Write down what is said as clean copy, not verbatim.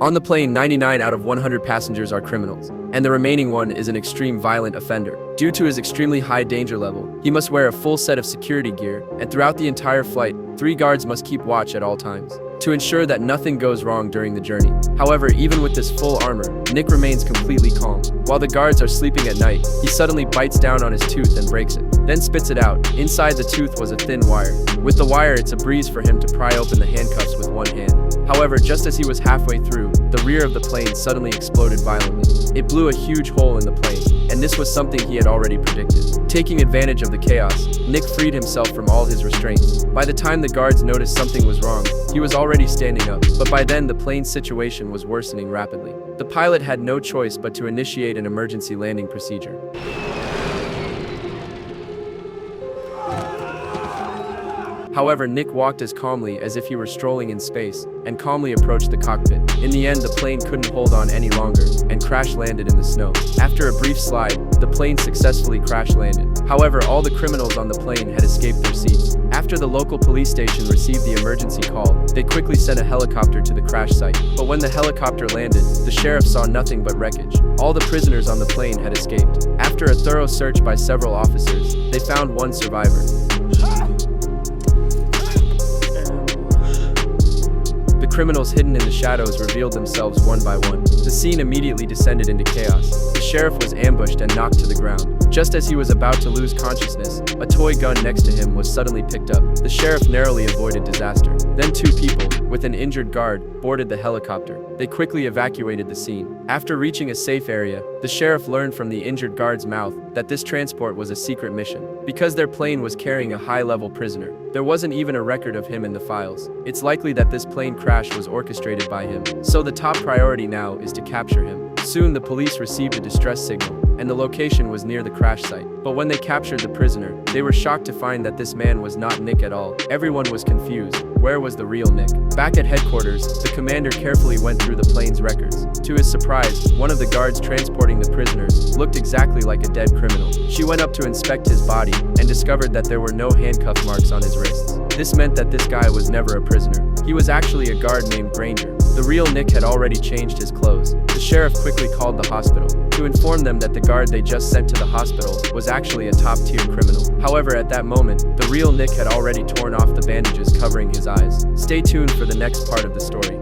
On the plane, 99 out of 100 passengers are criminals, and the remaining one is an extreme violent offender. Due to his extremely high danger level, he must wear a full set of security gear, and throughout the entire flight, 3 guards must keep watch at all times to ensure that nothing goes wrong during the journey. However, even with this full armor, Nick remains completely calm. While the guards are sleeping at night, he suddenly bites down on his tooth and breaks it, then spits it out. Inside the tooth was a thin wire. With the wire, it's a breeze for him to pry open the handcuffs with one hand. However, just as he was halfway through, the rear of the plane suddenly exploded violently. It blew a huge hole in the plane, and this was something he had already predicted. Taking advantage of the chaos, Nick freed himself from all his restraints. By the time the guards noticed something was wrong, he was already standing up, but by then the plane's situation was worsening rapidly. The pilot had no choice but to initiate an emergency landing procedure. However, Nick walked as calmly as if he were strolling in space, and calmly approached the cockpit. In the end, the plane couldn't hold on any longer, and crash-landed in the snow. After a brief slide, the plane successfully crash-landed. However, all the criminals on the plane had escaped their seats. After the local police station received the emergency call, they quickly sent a helicopter to the crash site. But when the helicopter landed, the sheriff saw nothing but wreckage. All the prisoners on the plane had escaped. After a thorough search by several officers, they found one survivor. The criminals hidden in the shadows revealed themselves one by one. The scene immediately descended into chaos. The sheriff was ambushed and knocked to the ground. Just as he was about to lose consciousness, a toy gun next to him was suddenly picked up. The sheriff narrowly avoided disaster. Then 2 people, with an injured guard, boarded the helicopter. They quickly evacuated the scene. After reaching a safe area, the sheriff learned from the injured guard's mouth that this transport was a secret mission. Because their plane was carrying a high-level prisoner, there wasn't even a record of him in the files. It's likely that this plane crash was orchestrated by him, so the top priority now is to capture him. Soon the police received a distress signal, and the location was near the crash site. But when they captured the prisoner, they were shocked to find that this man was not Nick at all. Everyone was confused. Where was the real Nick? Back at headquarters, the commander carefully went through the plane's records. To his surprise, one of the guards transporting the prisoners looked exactly like a dead criminal. She went up to inspect his body and discovered that there were no handcuff marks on his wrists. This meant that this guy was never a prisoner. He was actually a guard named Granger. The real Nick had already changed his clothes. The sheriff quickly called the hospital to inform them that the guard they just sent to the hospital was actually a top-tier criminal. However, at that moment, the real Nick had already torn off the bandages covering his eyes. Stay tuned for the next part of the story.